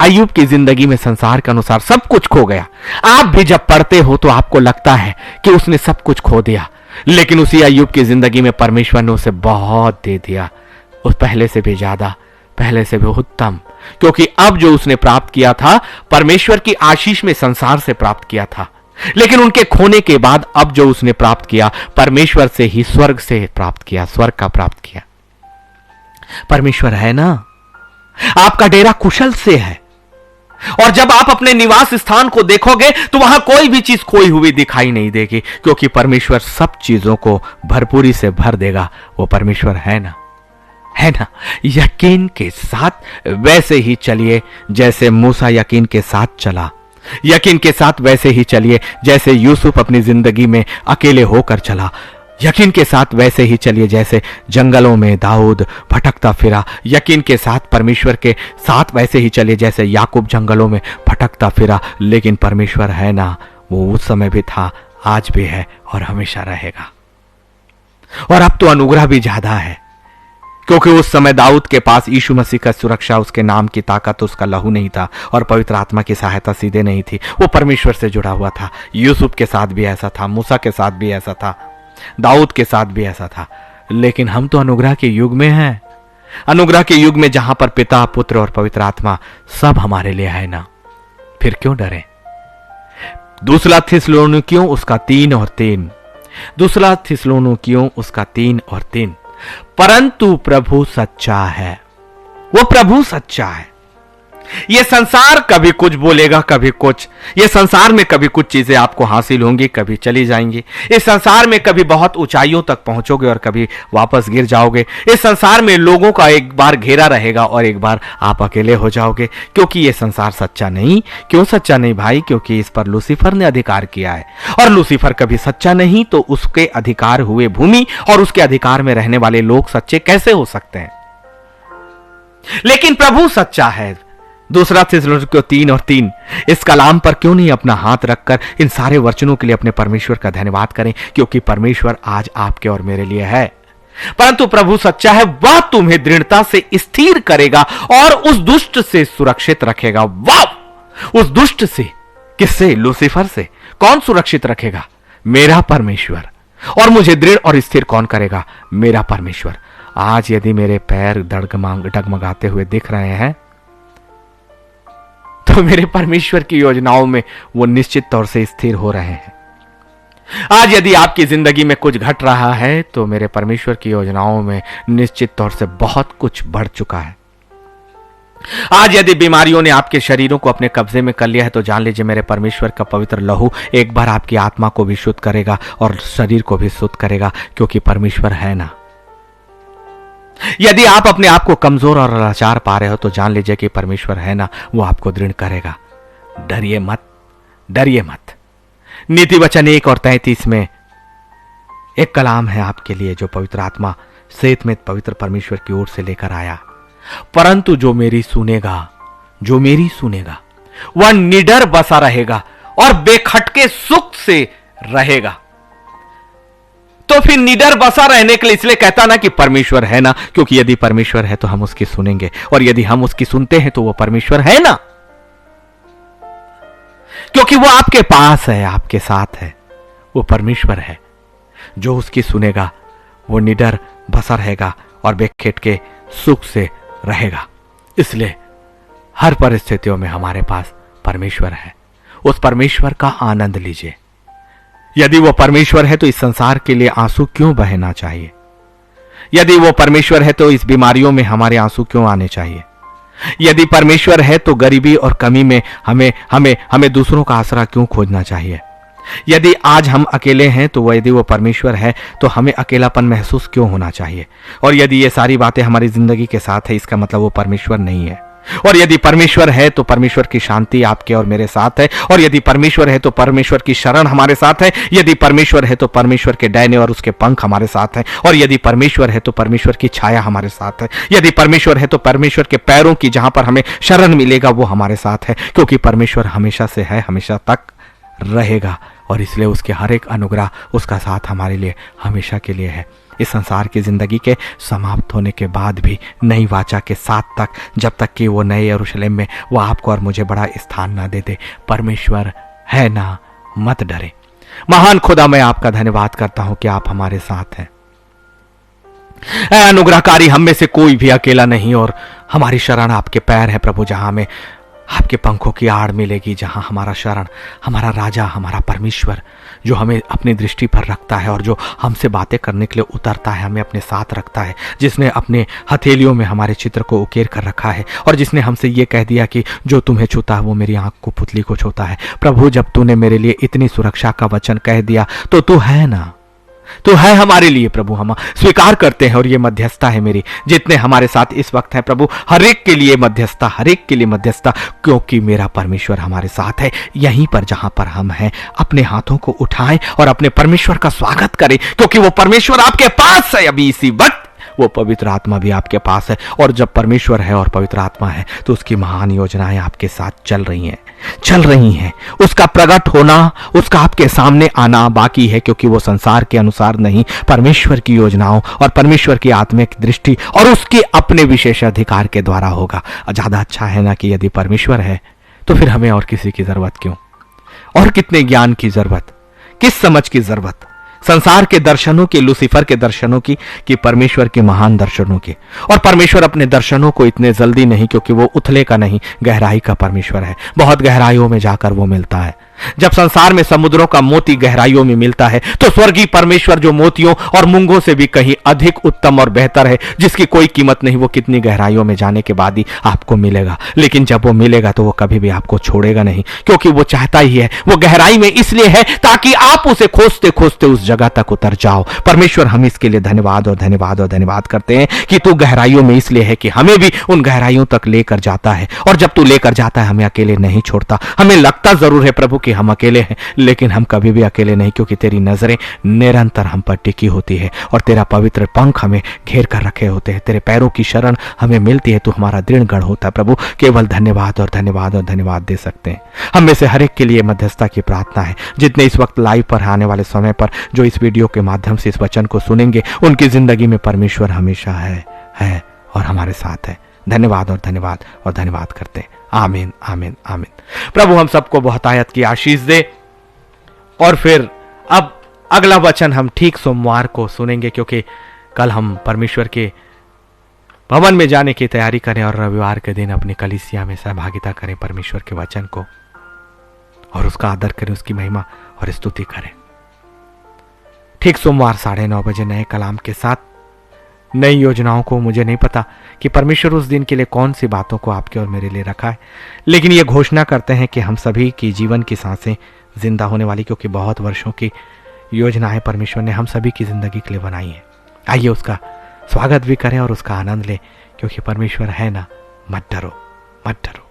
अय्यूब की जिंदगी में संसार के अनुसार सब कुछ खो गया। आप भी जब पढ़ते हो तो आपको लगता है कि उसने सब कुछ खो दिया, लेकिन उसी अय्यूब की जिंदगी में परमेश्वर ने उसे बहुत दे दिया, उस पहले से भी ज्यादा, पहले से भी उत्तम। क्योंकि अब जो उसने प्राप्त किया था परमेश्वर की आशीष में संसार से प्राप्त किया था, लेकिन उनके खोने के बाद अब जो उसने प्राप्त किया परमेश्वर से ही, स्वर्ग से प्राप्त किया, स्वर्ग का प्राप्त किया। परमेश्वर है ना, आपका डेरा कुशल से है। और जब आप अपने निवास स्थान को देखोगे तो वहां कोई भी चीज खोई हुई दिखाई नहीं देगी, क्योंकि परमेश्वर सब चीजों को भरपूरी से भर देगा। वो परमेश्वर है ना, है ना। यकीन के साथ वैसे ही चलिए जैसे मूसा यकीन के साथ चला। यकीन के साथ वैसे ही चलिए जैसे यूसुफ अपनी जिंदगी में अकेले होकर चला। यकीन के साथ वैसे ही चलिए जैसे जंगलों में दाऊद भटकता फिरा। यकीन के साथ परमेश्वर के साथ वैसे ही चलिए जैसे याकूब जंगलों में भटकता फिरा। लेकिन परमेश्वर है ना, वो उस समय भी था, आज भी है और हमेशा रहेगा। और अब तो अनुग्रह भी ज्यादा है, क्योंकि उस समय दाऊद के पास यीशु मसीह का सुरक्षा, उसके नाम की ताकत, उसका लहू नहीं था और पवित्र आत्मा की सहायता सीधे नहीं थी। वो परमेश्वर से जुड़ा हुआ था। यूसुफ के साथ भी ऐसा था, मूसा के साथ भी ऐसा था, दाऊद के साथ भी ऐसा था। लेकिन हम तो अनुग्रह के युग में हैं, अनुग्रह के युग में जहां पर पिता, पुत्र और पवित्र आत्मा सब हमारे लिए है ना, फिर क्यों डरें। दूसरा थिस्सलुनीकियों उसका 3 और 3, दूसरा थिस्सलुनीकियों उसका 3 और 3। परंतु प्रभु सच्चा है, वो प्रभु सच्चा है। ये संसार कभी कुछ बोलेगा, कभी कुछ। ये संसार में कभी कुछ चीजें आपको हासिल होंगी, कभी चली जाएंगी। इस संसार में कभी बहुत ऊंचाइयों तक पहुंचोगे और कभी वापस गिर जाओगे। इस संसार में लोगों का एक बार घेरा रहेगा और एक बार आप अकेले हो जाओगे, क्योंकि ये संसार सच्चा नहीं। क्यों सच्चा नहीं भाई? क्योंकि इस पर लूसीफर ने अधिकार किया है, और लूसीफर कभी सच्चा नहीं, तो उसके अधिकार हुए भूमि और उसके अधिकार में रहने वाले लोग सच्चे कैसे हो सकते हैं? लेकिन प्रभु सच्चा है। दूसरा थिस्सलुनीकियों 3:3, इस कलाम पर क्यों नहीं अपना हाथ रखकर इन सारे वचनों के लिए अपने परमेश्वर का धन्यवाद करें, क्योंकि परमेश्वर आज आपके और मेरे लिए है। परंतु प्रभु सच्चा है, वह तुम्हें दृढ़ता से स्थिर करेगा और उस दुष्ट से सुरक्षित रखेगा। वाह! उस दुष्ट से, किससे? लूसीफर से। कौन सुरक्षित रखेगा? मेरा परमेश्वर। और मुझे दृढ़ और स्थिर कौन करेगा? मेरा परमेश्वर। आज यदि मेरे पैर डगमगाते हुए दिख रहे हैं, तो मेरे परमेश्वर की योजनाओं में वो निश्चित तौर से स्थिर हो रहे हैं। आज यदि आपकी जिंदगी में कुछ घट रहा है, तो मेरे परमेश्वर की योजनाओं में निश्चित तौर से बहुत कुछ बढ़ चुका है। आज यदि बीमारियों ने आपके शरीरों को अपने कब्जे में कर लिया है, तो जान लीजिए मेरे परमेश्वर का पवित्र लहू एक बार आपकी आत्मा को भी शुद्ध करेगा और शरीर को भी शुद्ध करेगा, क्योंकि परमेश्वर है ना। यदि आप अपने आप को कमजोर और लाचार पा रहे हो, तो जान लीजिए कि परमेश्वर है ना, वो आपको दृढ़ करेगा। डरिए मत, डरिए मत। नीति वचन 1:33 में एक कलाम है आपके लिए, जो पवित्र आत्मा सेत में पवित्र परमेश्वर की ओर से लेकर आया। परंतु जो मेरी सुनेगा, वह निडर बसा रहेगा और बेखटके सुख से रहेगा। तो फिर निडर बसा रहने के लिए इसलिए कहता ना कि परमेश्वर है ना, क्योंकि यदि परमेश्वर है तो हम उसकी सुनेंगे, और यदि हम उसकी सुनते हैं तो वो परमेश्वर है ना, क्योंकि वो आपके पास है, आपके साथ है। वो परमेश्वर है। जो उसकी सुनेगा वो निडर बसा रहेगा और बेखटके के सुख से रहेगा। इसलिए हर परिस्थितियों में हमारे पास परमेश्वर है। उस परमेश्वर का आनंद लीजिए। यदि वो परमेश्वर है तो इस संसार के लिए आंसू क्यों बहना चाहिए? यदि वो परमेश्वर है तो इस बीमारियों में हमारे आंसू क्यों आने चाहिए? यदि परमेश्वर है तो गरीबी और कमी में हमें दूसरों का आसरा क्यों खोजना चाहिए? यदि आज हम अकेले हैं तो यदि वो परमेश्वर है तो हमें अकेलापन महसूस क्यों होना चाहिए? और यदि ये सारी बातें हमारी जिंदगी के साथ है, इसका मतलब वो परमेश्वर नहीं है। और यदि परमेश्वर है तो परमेश्वर की शांति आपके और मेरे साथ है। और यदि परमेश्वर है तो परमेश्वर की शरण हमारे साथ है। यदि परमेश्वर है तो परमेश्वर के डैने और उसके पंख हमारे साथ हैं। और यदि परमेश्वर है तो परमेश्वर की छाया हमारे साथ है। यदि परमेश्वर है तो परमेश्वर के पैरों की जहां पर हमें शरण मिलेगा वो हमारे साथ है, क्योंकि परमेश्वर हमेशा से है, हमेशा तक रहेगा। और इसलिए उसके हर एक अनुग्रह, उसका साथ हमारे लिए हमेशा के लिए है। इस संसार की जिंदगी के समाप्त होने के बाद भी नई वाचा के साथ तक, जब तक कि वो नए यरूशलेम में वो आपको और मुझे बड़ा स्थान ना दे दे। परमेश्वर है ना, मत डरे। महान खुदा, मैं आपका धन्यवाद करता हूं कि आप हमारे साथ हैं। अनुग्रहकारी, हम में से कोई भी अकेला नहीं, और हमारी शरण आपके पैर है प्रभु, जहां में आपके पंखों की आड़ मिलेगी, जहां हमारा शरण, हमारा राजा, हमारा परमेश्वर, जो हमें अपनी दृष्टि पर रखता है और जो हमसे बातें करने के लिए उतरता है, हमें अपने साथ रखता है, जिसने अपने हथेलियों में हमारे चित्र को उकेर कर रखा है, और जिसने हमसे ये कह दिया कि जो तुम्हें छूता है वो मेरी आंख को, पुतली को छूता है। प्रभु, जब तूने मेरे लिए इतनी सुरक्षा का वचन कह दिया तो तू है ना, तो है हमारे लिए प्रभु। हम स्वीकार करते हैं, और ये मध्यस्थता है मेरी, जितने हमारे साथ इस वक्त है प्रभु, हर एक के लिए मध्यस्थता, हर एक के लिए मध्यस्थता, क्योंकि मेरा परमेश्वर हमारे साथ है। यहीं पर जहां पर हम हैं, अपने हाथों को उठाएं और अपने परमेश्वर का स्वागत करें, क्योंकि वो परमेश्वर आपके पास है। अभी इसी वक्त वो पवित्र आत्मा भी आपके पास है, और जब परमेश्वर है और पवित्र आत्मा है तो उसकी महान योजनाएं आपके साथ चल रही हैं। उसका प्रकट होना, उसका आपके सामने आना बाकी है, क्योंकि वो संसार के अनुसार नहीं, परमेश्वर की योजनाओं और परमेश्वर की आत्मिक दृष्टि और उसके अपने विशेष अधिकार के द्वारा होगा। ज्यादा अच्छा है ना कि यदि परमेश्वर है तो फिर हमें और किसी की जरूरत क्यों? और कितने ज्ञान की जरूरत, किस समझ की जरूरत? संसार के दर्शनों की, लूसीफर के दर्शनों की, कि परमेश्वर के महान दर्शनों की? और परमेश्वर अपने दर्शनों को इतने जल्दी नहीं, क्योंकि वो उथले का नहीं, गहराई का परमेश्वर है। बहुत गहराइयों में जाकर वो मिलता है। जब संसार में समुद्रों का मोती गहराइयों में मिलता है, तो स्वर्गीय परमेश्वर जो मोतियों और मूंगों से भी कहीं अधिक उत्तम और बेहतर है, जिसकी कोई कीमत नहीं, वो कितनी गहराइयों में जाने के बाद ही आपको मिलेगा। लेकिन जब वो मिलेगा तो वो कभी भी आपको छोड़ेगा नहीं, क्योंकि वो चाहता ही है, वो गहराई में इसलिए है ताकि आप उसे खोजते खोजते उस जगह तक उतर जाओ। परमेश्वर, हम इसके लिए धन्यवाद और धन्यवाद और धन्यवाद करते हैं कि तू गहराइयों में इसलिए है कि हमें भी उन गहराइयों तक लेकर जाता है। और जब तू लेकर जाता है, हमें अकेले नहीं छोड़ता। हमें लगता जरूर है प्रभु कि हम अकेले हैं, लेकिन हम कभी भी अकेले नहीं, क्योंकि तेरी नजरें निरंतर हम पर टिकी होती है और तेरा पवित्र पंख हमें घेर कर रखे होते हैं। तेरे पैरों की शरण हमें मिलती है, तू हमारा दृढ़ गढ़ होता है। प्रभु, केवल धन्यवाद और धन्यवाद और धन्यवाद दे सकते हैं। हम में से हर एक के लिए मध्यस्थता की प्रार्थना है। जितने इस वक्त लाइव पर आने वाले समय पर जो इस वीडियो के माध्यम से इस वचन को सुनेंगे, उनकी जिंदगी में परमेश्वर हमेशा है और हमारे साथ है। धन्यवाद और धन्यवाद और धन्यवाद करते हैं। आमीन, आमीन, आमीन। प्रभु हम सबको बहुतायत की आशीष दे। और फिर अब अगला वचन हम ठीक सोमवार को सुनेंगे, क्योंकि कल हम परमेश्वर के भवन में जाने की तैयारी करें और रविवार के दिन अपनी कलीसिया में सहभागिता करें परमेश्वर के वचन को, और उसका आदर करें, उसकी महिमा और स्तुति करें। ठीक सोमवार 9:30 बजे नए कलाम के साथ, नई योजनाओं को। मुझे नहीं पता कि परमेश्वर उस दिन के लिए कौन सी बातों को आपके और मेरे लिए रखा है, लेकिन ये घोषणा करते हैं कि हम सभी की जीवन की सांसें जिंदा होने वाली, क्योंकि बहुत वर्षों की योजनाएं परमेश्वर ने हम सभी की जिंदगी के लिए बनाई है। आइए उसका स्वागत भी करें और उसका आनंद लें, क्योंकि परमेश्वर है ना। मत डरो, मत डरो।